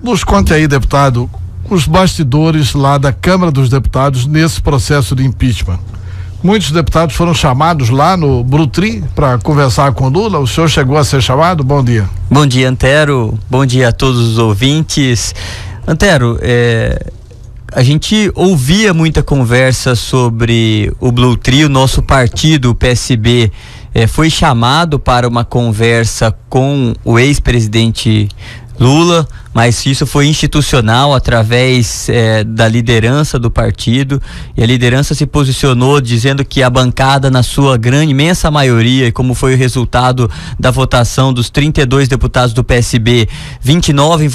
Nos conte aí, deputado, os bastidores lá da Câmara dos Deputados nesse processo de impeachment. Muitos deputados foram chamados lá no Brutri para conversar com Lula. O senhor chegou a ser chamado? Bom dia. Bom dia, Antero. Bom dia a todos os ouvintes. Antero, a gente ouvia muita conversa sobre o Brutri. O nosso partido, o PSB, foi chamado para uma conversa com o ex-presidente Lula, mas isso foi institucional através da liderança do partido, e a liderança se posicionou dizendo que a bancada, na sua grande, imensa maioria, e como foi o resultado da votação dos 32 deputados do PSB, 29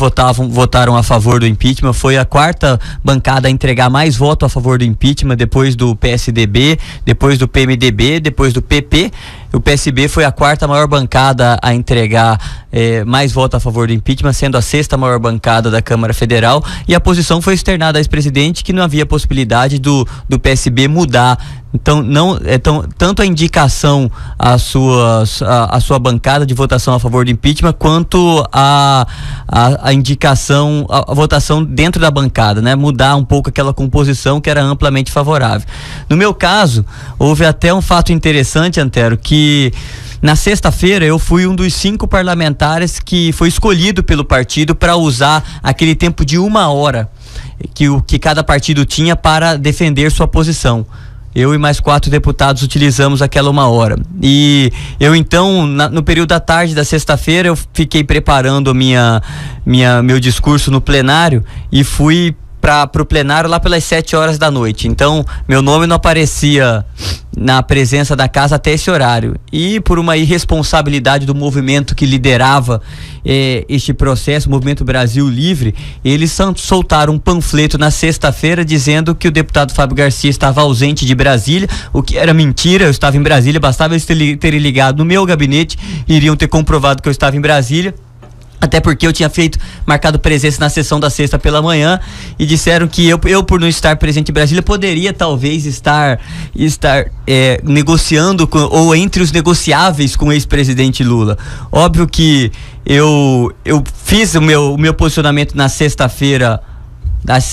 votaram a favor do impeachment. Foi a quarta bancada a entregar mais voto a favor do impeachment, depois do PSDB, depois do PMDB, depois do PP. O PSB foi a quarta maior bancada a entregar mais voto a favor do impeachment, sendo a sexta maior bancada da Câmara Federal, e a posição foi externada ao ex-presidente que não havia possibilidade do PSB mudar. Então, tanto a indicação à sua bancada de votação a favor do impeachment, quanto a indicação, a votação dentro da bancada, né? Mudar um pouco aquela composição que era amplamente favorável. No meu caso, houve até um fato interessante, Antero, que na sexta-feira eu fui um dos 5 parlamentares que foi escolhido pelo partido para usar aquele tempo de 1 hora que cada partido tinha para defender sua posição. Eu e mais 4 deputados utilizamos aquela 1 hora. E eu então, no período da tarde da sexta-feira, eu fiquei preparando meu discurso no plenário e fui para o plenário lá pelas 7 horas da noite. Então, meu nome não aparecia na presença da casa até esse horário. E por uma irresponsabilidade do movimento que liderava este processo, o Movimento Brasil Livre, eles soltaram um panfleto na sexta-feira dizendo que o deputado Fábio Garcia estava ausente de Brasília, o que era mentira. Eu estava em Brasília, bastava eles terem ligado no meu gabinete e iriam ter comprovado que eu estava em Brasília. Até porque eu tinha marcado presença na sessão da sexta pela manhã, e disseram que eu por não estar presente em Brasília, poderia talvez estar negociando ou entre os negociáveis com o ex-presidente Lula. Óbvio que eu fiz o meu posicionamento na sexta-feira,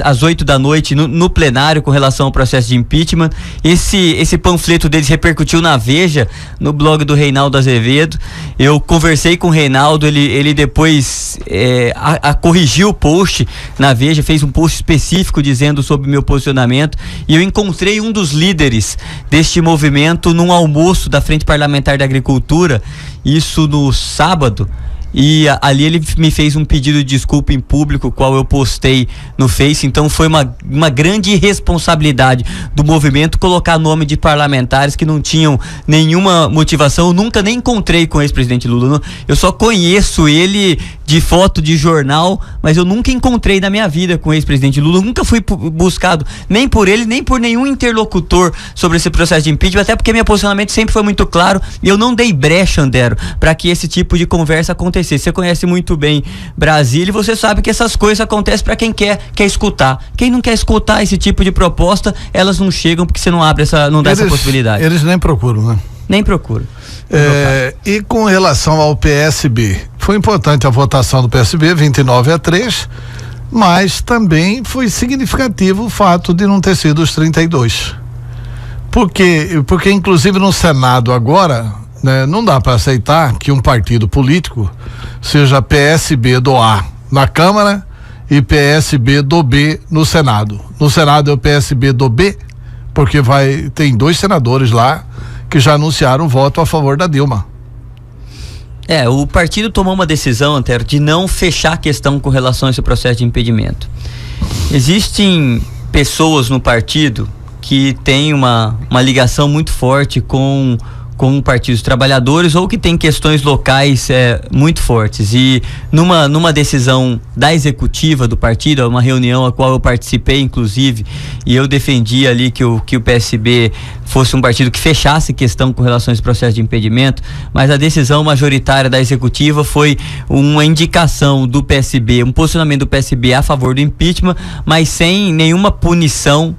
às 8 da noite, no plenário, com relação ao processo de impeachment. Esse panfleto deles repercutiu na Veja, no blog do Reinaldo Azevedo. Eu conversei com o Reinaldo, ele depois corrigiu o post na Veja, fez um post específico dizendo sobre o meu posicionamento, e eu encontrei um dos líderes deste movimento num almoço da Frente Parlamentar da Agricultura, isso no sábado. E ali ele me fez um pedido de desculpa em público, qual eu postei no Face. Então foi uma grande irresponsabilidade do movimento colocar nome de parlamentares que não tinham nenhuma motivação. Eu nunca nem encontrei com o ex-presidente Lula. Eu só conheço ele de foto de jornal, mas eu nunca encontrei na minha vida com o ex-presidente Lula. Eu nunca fui buscado nem por ele, nem por nenhum interlocutor sobre esse processo de impeachment, até porque meu posicionamento sempre foi muito claro e eu não dei brecha, Andero, para que esse tipo de conversa acontecesse. Você conhece muito bem Brasília e você sabe que essas coisas acontecem para quem quer escutar. Quem não quer escutar esse tipo de proposta, elas não chegam, porque você não dá essa possibilidade. Eles nem procuram, né? Nem procuram. E com relação ao PSB, foi importante a votação do PSB, 29-3, mas também foi significativo o fato de não ter sido os 32. Porque inclusive no Senado agora, né, não dá para aceitar que um partido político seja PSB do A na Câmara e PSB do B no Senado. No Senado é o PSB do B, porque tem 2 senadores lá que já anunciaram voto a favor da Dilma. O partido tomou uma decisão, Antero, de não fechar a questão com relação a esse processo de impedimento. Existem pessoas no partido que têm uma ligação muito forte com partidos trabalhadores, ou que tem questões locais muito fortes, e numa decisão da executiva do partido, uma reunião a qual eu participei inclusive, e eu defendi ali que o PSB fosse um partido que fechasse questão com relação a esse processo de impedimento, mas a decisão majoritária da executiva foi uma indicação do PSB, um posicionamento do PSB a favor do impeachment, mas sem nenhuma punição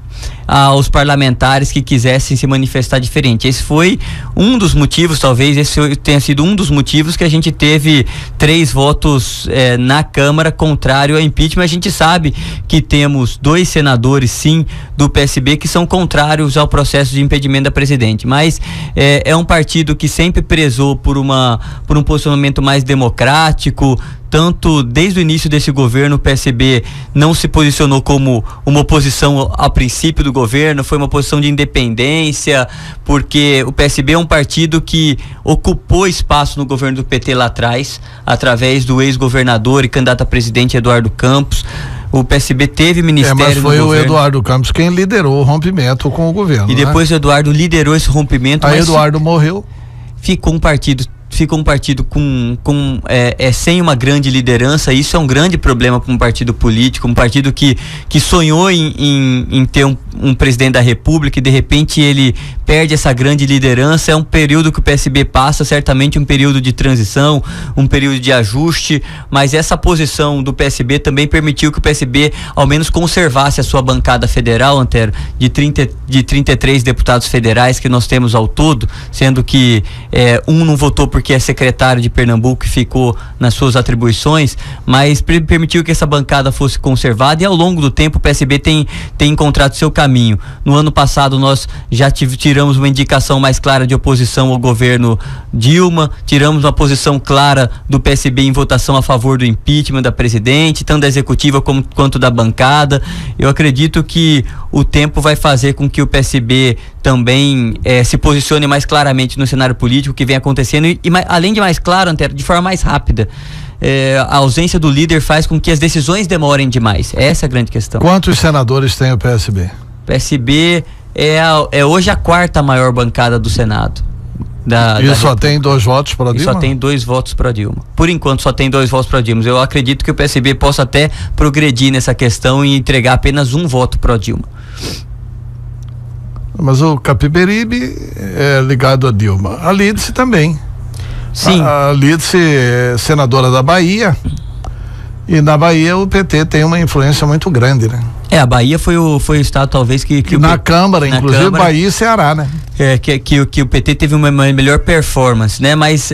aos parlamentares que quisessem se manifestar diferente. Esse foi um dos motivos, talvez esse tenha sido um dos motivos que a gente teve 3 votos na Câmara contrário ao impeachment. A gente sabe que temos 2 senadores, sim, do PSB que são contrários ao processo de impedimento da presidente, mas é um partido que sempre prezou por um posicionamento mais democrático. Tanto desde o início desse governo, o PSB não se posicionou como uma oposição ao princípio do governo, foi uma posição de independência, porque o PSB é um partido que ocupou espaço no governo do PT lá atrás, através do ex-governador e candidato a presidente Eduardo Campos. O PSB teve ministério mas foi no o governo. Eduardo Campos quem liderou o rompimento com o governo. E depois o Eduardo liderou esse rompimento. Aí Eduardo morreu. Ficou um partido sem uma grande liderança. Isso é um grande problema para um partido político, um partido que sonhou em ter um presidente da República e de repente ele perde essa grande liderança. É um período que o PSB passa, certamente um período de transição, um período de ajuste, mas essa posição do PSB também permitiu que o PSB ao menos conservasse a sua bancada federal, Antero, de 33 deputados federais que nós temos ao todo, sendo que um não votou porque é secretário de Pernambuco e ficou nas suas atribuições, mas permitiu que essa bancada fosse conservada, e ao longo do tempo o PSB tem encontrado seu caminho. No ano passado nós já tiramos uma indicação mais clara de oposição ao governo Dilma, tiramos uma posição clara do PSB em votação a favor do impeachment da presidente, tanto da executiva quanto da bancada. Eu acredito que o tempo vai fazer com que o PSB também se posicione mais claramente no cenário político que vem acontecendo e além de mais claro, Antero, de forma mais rápida. A ausência do líder faz com que as decisões demorem demais. Essa é a grande questão. Quantos senadores tem o PSB? O PSB é hoje a 4ª maior bancada do Senado. Só tem 2 votos para Dilma? Só tem 2 votos para Dilma. Por enquanto só tem 2 votos para Dilma. Eu acredito que o PSB possa até progredir nessa questão e entregar apenas 1 voto para Dilma. Mas o Capiberibe é ligado a Dilma. A Lídice também. Sim. A Lídice é senadora da Bahia. E na Bahia o PT tem uma influência muito grande, né? A Bahia foi o estado talvez que na Câmara, inclusive Câmara, Bahia e Ceará, né? Que o PT teve uma melhor performance, né? Mas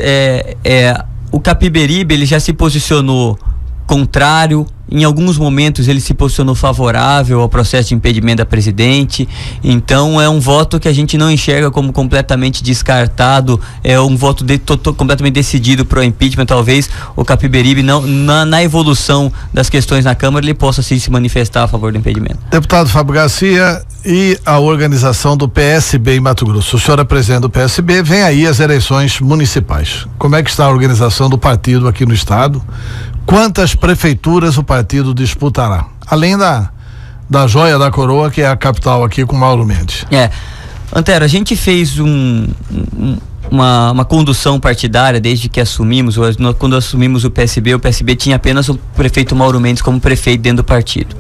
o Capiberibe, ele já se posicionou contrário. Em alguns momentos ele se posicionou favorável ao processo de impedimento da presidente. Então é um voto que a gente não enxerga como completamente descartado, é um voto completamente decidido para o impeachment. Talvez o Capiberibe na evolução das questões na Câmara ele possa sim se manifestar a favor do impedimento. Deputado Fábio Garcia, e a organização do PSB em Mato Grosso? O senhor é presidente do PSB, vem aí as eleições municipais. Como é que está a organização do partido aqui no estado? Quantas prefeituras o partido disputará? Além da joia da coroa, que é a capital aqui com Mauro Mendes. Antero, a gente fez uma condução partidária desde que assumimos. Quando assumimos o PSB tinha apenas o prefeito Mauro Mendes como prefeito dentro do partido.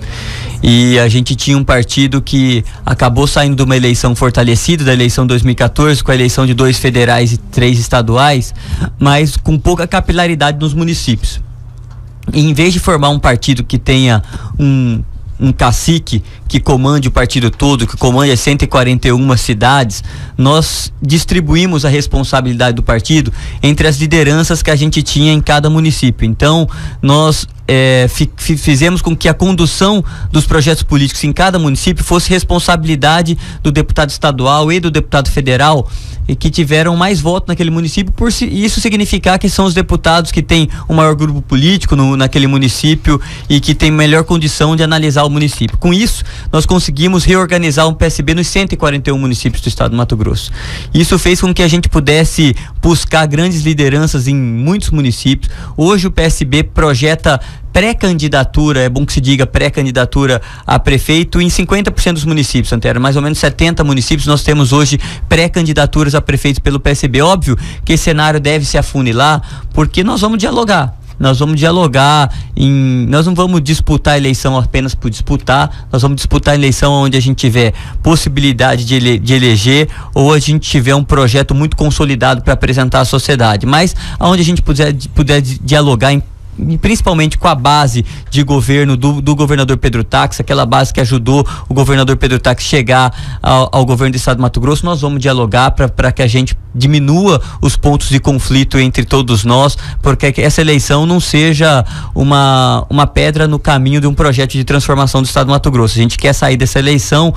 E a gente tinha um partido que acabou saindo de uma eleição fortalecida, da eleição 2014, com a eleição de 2 federais e 3 estaduais, mas com pouca capilaridade nos municípios. E em vez de formar um partido que tenha um cacique que comande o partido todo, que comande as 141 cidades, nós distribuímos a responsabilidade do partido entre as lideranças que a gente tinha em cada município. Então, nós fizemos com que a condução dos projetos políticos em cada município fosse responsabilidade do deputado estadual e do deputado federal, e que tiveram mais votos naquele município, por isso significar que são os deputados que têm o maior grupo político naquele município e que têm melhor condição de analisar o município. Com isso, nós conseguimos reorganizar um PSB nos 141 municípios do estado do Mato Grosso. Isso fez com que a gente pudesse buscar grandes lideranças em muitos municípios. Hoje o PSB projeta pré-candidatura, é bom que se diga pré-candidatura a prefeito em 50% dos municípios, Antero. Mais ou menos 70 municípios nós temos hoje pré-candidaturas a prefeito pelo PSB. Óbvio que esse cenário deve se afunilar, porque nós vamos dialogar. Nós não vamos disputar a eleição apenas por disputar, nós vamos disputar a eleição onde a gente tiver possibilidade de eleger, ou a gente tiver um projeto muito consolidado para apresentar à sociedade, mas onde a gente puder dialogar principalmente com a base de governo do governador Pedro Táxi, aquela base que ajudou o governador Pedro Táxi chegar ao governo do estado do Mato Grosso. Nós vamos dialogar para que a gente diminua os pontos de conflito entre todos nós, porque essa eleição não seja uma pedra no caminho de um projeto de transformação do estado do Mato Grosso. A gente quer sair dessa eleição,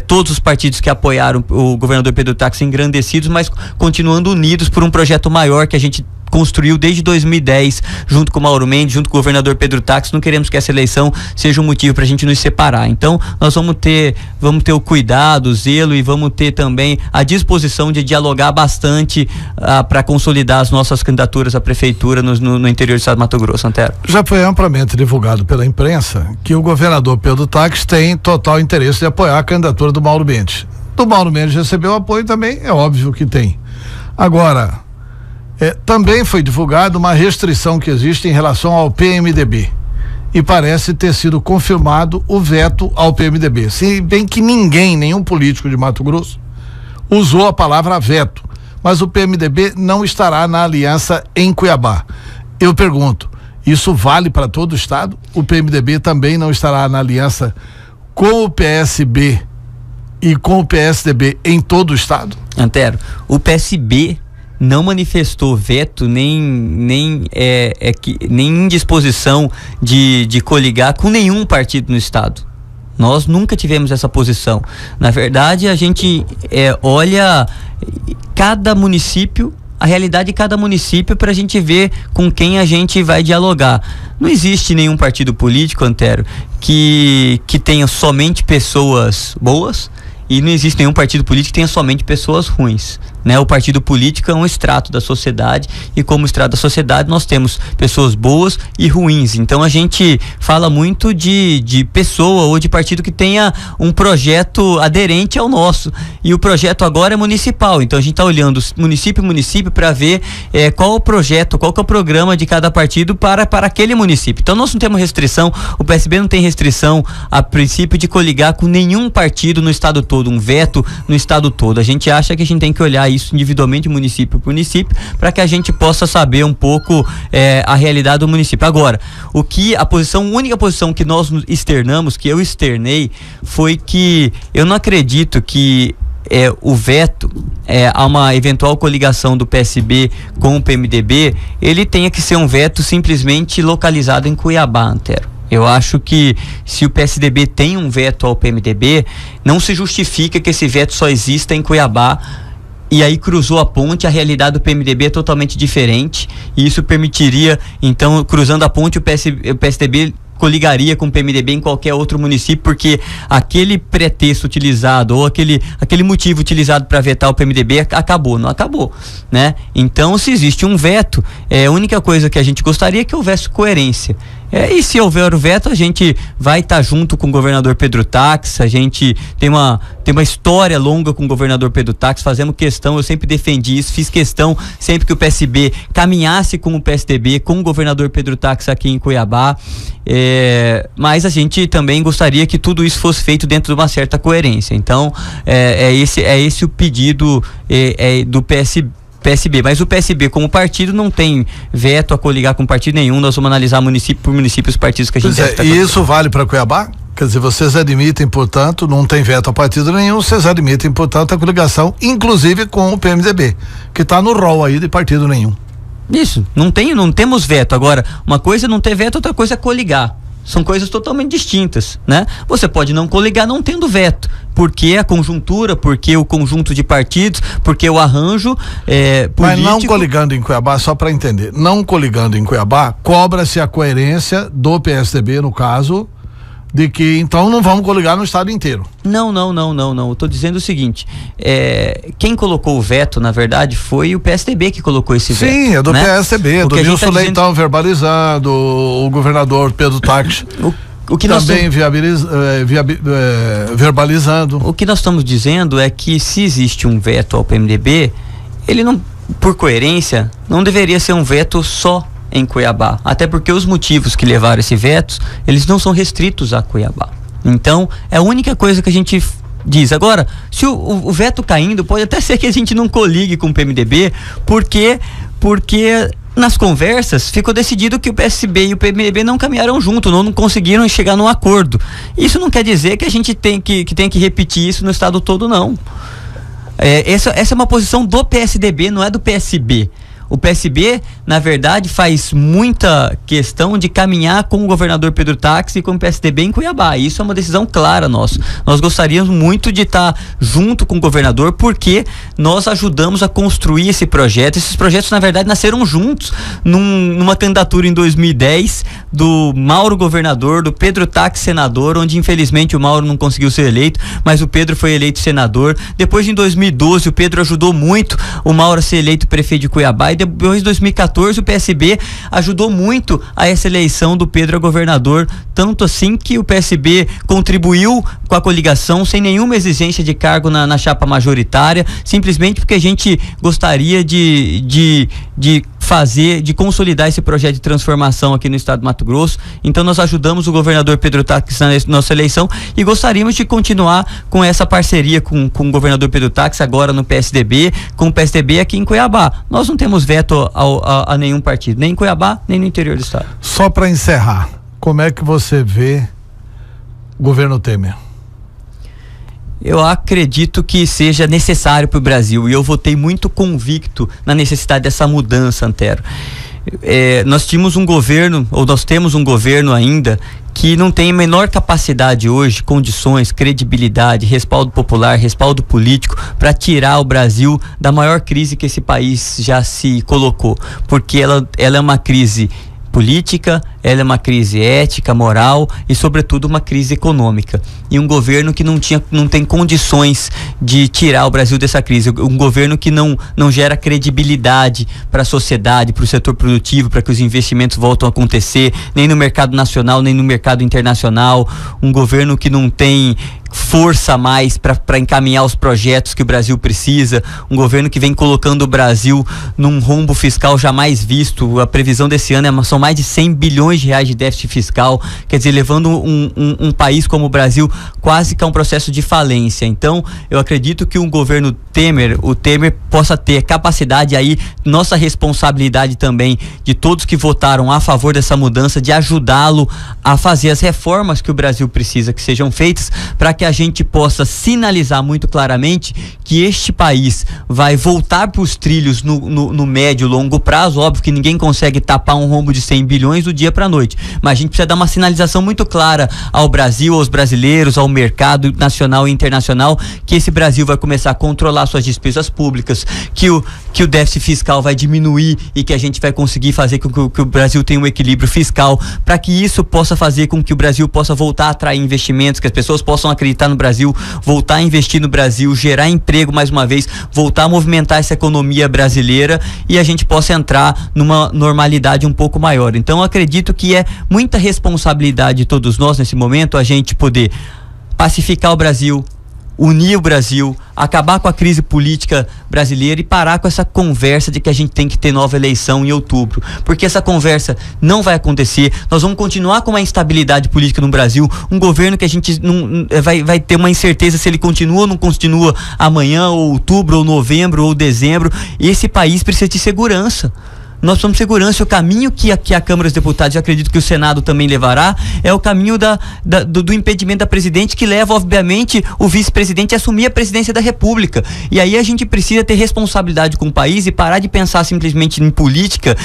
todos os partidos que apoiaram o governador Pedro Táxi engrandecidos, mas continuando unidos por um projeto maior que a gente construiu desde 2010, junto com o Mauro Mendes, junto com o governador Pedro Táxi. Não queremos que essa eleição seja um motivo para a gente nos separar. Então, nós vamos ter o cuidado, o zelo, e vamos ter também a disposição de dialogar bastante para consolidar as nossas candidaturas à prefeitura no interior do estado do Mato Grosso, Antero. Já foi amplamente divulgado pela imprensa que o governador Pedro Táxi tem total interesse de apoiar a candidatura do Mauro Mendes. Do Mauro Mendes recebeu apoio também, é óbvio que tem. Agora, também foi divulgada uma restrição que existe em relação ao PMDB, e parece ter sido confirmado o veto ao PMDB, se bem que nenhum político de Mato Grosso usou a palavra veto, mas o PMDB não estará na aliança em Cuiabá. Eu pergunto, isso vale para todo o estado? O PMDB também não estará na aliança com o PSB e com o PSDB em todo o estado? Antero, o PSB não manifestou veto nem indisposição de coligar com nenhum partido no estado. Nós nunca tivemos essa posição. Na verdade, a gente olha cada município, a realidade de cada município, para a gente ver com quem a gente vai dialogar. Não existe nenhum partido político, Antero, que tenha somente pessoas boas, e não existe nenhum partido político que tenha somente pessoas ruins, né? O partido político é um extrato da sociedade, e como extrato da sociedade nós temos pessoas boas e ruins. Então a gente fala muito de pessoa ou de partido que tenha um projeto aderente ao nosso, e o projeto agora é municipal. Então a gente está olhando município para ver qual o projeto, qual que é o programa de cada partido para aquele município. Então nós não temos restrição, o PSB não tem restrição a princípio de coligar com nenhum partido no estado todo, um veto no estado todo. A gente acha que a gente tem que olhar isso individualmente, município por município, para que a gente possa saber um pouco a realidade do município. Agora, a única posição que nós externamos, que eu externei, foi que eu não acredito que o veto a uma eventual coligação do PSB com o PMDB, ele tenha que ser um veto simplesmente localizado em Cuiabá, Antero. Eu acho que se o PSDB tem um veto ao PMDB, não se justifica que esse veto só exista em Cuiabá, e aí cruzou a ponte, a realidade do PMDB é totalmente diferente, e isso permitiria, então, cruzando a ponte, o PSDB coligaria com o PMDB em qualquer outro município, porque aquele pretexto utilizado ou aquele motivo utilizado para vetar o PMDB não acabou, né? Então, se existe um veto, a única coisa que a gente gostaria é que houvesse coerência. E se houver o veto, a gente vai estar junto com o governador Pedro Táxi. A gente tem uma história longa com o governador Pedro Táxi, fazemos questão, eu sempre defendi isso, fiz questão sempre que o PSB caminhasse com o PSDB, com o governador Pedro Táxi aqui em Cuiabá, mas a gente também gostaria que tudo isso fosse feito dentro de uma certa coerência. Então, é esse o pedido do PSB, mas o PSB como partido não tem veto a coligar com partido nenhum. Nós vamos analisar município por município os partidos que a gente e isso vale para Cuiabá? Quer dizer, vocês admitem, portanto, não tem veto a partido nenhum, vocês admitem, portanto, a coligação, inclusive com o PMDB, que está no rol aí de partido nenhum. Isso, não temos veto. Agora, uma coisa é não ter veto, outra coisa é coligar. São coisas totalmente distintas, né? Você pode não coligar não tendo veto, porque a conjuntura, porque o conjunto de partidos, porque o arranjo político... Mas não coligando em Cuiabá, só para entender, não coligando em Cuiabá, cobra-se a coerência do PSDB, no caso, de que então não vamos coligar no estado inteiro. Não. Eu tô dizendo o seguinte, quem colocou o veto, na verdade, foi o PSDB que colocou esse veto. Sim, é do, né? PSDB, do Nilson Leitão verbalizando, o governador Pedro Táxi o que também verbalizando. O que nós estamos dizendo é que se existe um veto ao PMDB, ele não, por coerência, não deveria ser um veto só em Cuiabá, até porque os motivos que levaram esse veto, eles não são restritos a Cuiabá. Então, é a única coisa que a gente diz. Agora, se o veto caindo, pode até ser que a gente não coligue com o PMDB, porque nas conversas ficou decidido que o PSB e o PMDB não caminharam junto, não conseguiram chegar num acordo. Isso não quer dizer que a gente tem que repetir isso no estado todo, não. Essa é uma posição do PSDB, não é do PSB. O PSB, na verdade, faz muita questão de caminhar com o governador Pedro Táxi e com o PSDB em Cuiabá. Isso é uma decisão clara nossa. Nós gostaríamos muito de estar junto com o governador, porque nós ajudamos a construir esse projeto. Esses projetos, na verdade, nasceram juntos numa candidatura em 2010 do Mauro governador, do Pedro Táxi senador, onde infelizmente o Mauro não conseguiu ser eleito, mas o Pedro foi eleito senador. Depois, em 2012, o Pedro ajudou muito o Mauro a ser eleito prefeito de Cuiabá. E depois, em 2014, o PSB ajudou muito a essa eleição do Pedro a governador, tanto assim que o PSB contribuiu com a coligação sem nenhuma exigência de cargo na chapa majoritária, simplesmente porque a gente gostaria de consolidar esse projeto de transformação aqui no estado do Mato Grosso. Então nós ajudamos o governador Pedro Táxi na nossa eleição e gostaríamos de continuar com essa parceria com o governador Pedro Táxi, agora no PSDB, com o PSDB aqui em Cuiabá. Nós não temos veto a nenhum partido, nem em Cuiabá, nem no interior do estado. Só para encerrar, como é que você vê o governo Temer? Eu acredito que seja necessário para o Brasil, e eu votei muito convicto na necessidade dessa mudança, Antero. Nós temos um governo ainda que não tem a menor capacidade hoje, condições, credibilidade, respaldo popular, respaldo político para tirar o Brasil da maior crise que esse país já se colocou, porque ela é uma crise política, ela é uma crise ética, moral e, sobretudo, uma crise econômica. E um governo que não tem condições de tirar o Brasil dessa crise. Um governo que não gera credibilidade para a sociedade, para o setor produtivo, para que os investimentos voltem a acontecer, nem no mercado nacional, nem no mercado internacional. Um governo que não tem força mais para encaminhar os projetos que o Brasil precisa, um governo que vem colocando o Brasil num rombo fiscal jamais visto. A previsão desse ano são mais de 100 bilhões de reais de déficit fiscal, quer dizer, levando um país como o Brasil quase que a um processo de falência. Então, eu acredito que o Temer possa ter capacidade aí, nossa responsabilidade também, de todos que votaram a favor dessa mudança, de ajudá-lo a fazer as reformas que o Brasil precisa que sejam feitas, para que a gente possa sinalizar muito claramente que este país vai voltar para os trilhos no médio e longo prazo. Óbvio que ninguém consegue tapar um rombo de 100 bilhões do dia para a noite, mas a gente precisa dar uma sinalização muito clara ao Brasil, aos brasileiros, ao mercado nacional e internacional, que esse Brasil vai começar a controlar suas despesas públicas, que o déficit fiscal vai diminuir e que a gente vai conseguir fazer com que o Brasil tenha um equilíbrio fiscal, para que isso possa fazer com que o Brasil possa voltar a atrair investimentos, que as pessoas possam acreditar no Brasil, voltar a investir no Brasil, gerar emprego mais uma vez, voltar a movimentar essa economia brasileira e a gente possa entrar numa normalidade um pouco maior. Então eu acredito que é muita responsabilidade de todos nós nesse momento a gente poder pacificar o Brasil, unir o Brasil, acabar com a crise política brasileira e parar com essa conversa de que a gente tem que ter nova eleição em outubro, porque essa conversa não vai acontecer. Nós vamos continuar com uma instabilidade política no Brasil, um governo que a gente não vai ter uma incerteza se ele continua ou não continua amanhã, ou outubro, ou novembro, ou dezembro. Esse país precisa de segurança. Nós precisamos de segurança. O caminho que a Câmara dos Deputados, eu acredito que o Senado também levará, é o caminho do impedimento da presidente, que leva, obviamente, o vice-presidente a assumir a presidência da República. E aí a gente precisa ter responsabilidade com o país e parar de pensar simplesmente em política,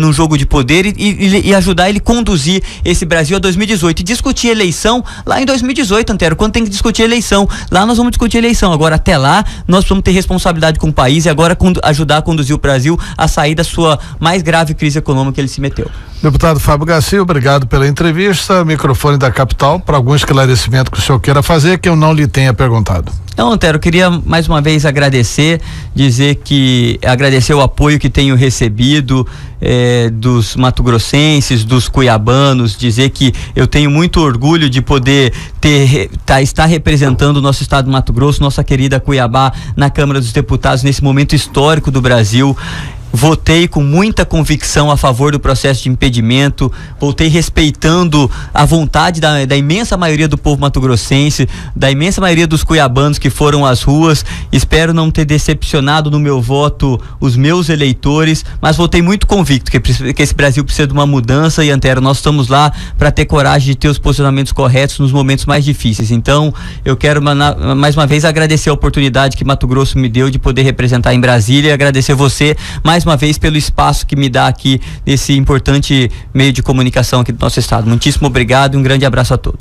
no jogo de poder, e ajudar ele a conduzir esse Brasil a 2018. E discutir eleição lá em 2018, Antero, quando tem que discutir eleição. Lá nós vamos discutir eleição. Agora, até lá, nós precisamos ter responsabilidade com o país e agora ajudar a conduzir o Brasil a sair da sua mais grave crise econômica que ele se meteu. Deputado Fábio Garcia, obrigado pela entrevista. Microfone da Capital para algum esclarecimento que o senhor queira fazer que eu não lhe tenha perguntado. Então, Antero, eu queria mais uma vez agradecer o apoio que tenho recebido dos mato-grossenses, dos cuiabanos, dizer que eu tenho muito orgulho de poder estar representando o nosso estado do Mato Grosso, nossa querida Cuiabá, na Câmara dos Deputados nesse momento histórico do Brasil. votei com muita convicção a favor do processo de impedimento, votei respeitando a vontade da imensa maioria do povo mato-grossense, da imensa maioria dos cuiabanos que foram às ruas. Espero não ter decepcionado no meu voto os meus eleitores, mas votei muito convicto que esse Brasil precisa de uma mudança. E, Antero, nós estamos lá para ter coragem de ter os posicionamentos corretos nos momentos mais difíceis. Então, eu quero mais uma vez agradecer a oportunidade que Mato Grosso me deu de poder representar em Brasília, e agradecer você mais uma vez pelo espaço que me dá aqui nesse importante meio de comunicação aqui do nosso estado. Muitíssimo obrigado e um grande abraço a todos.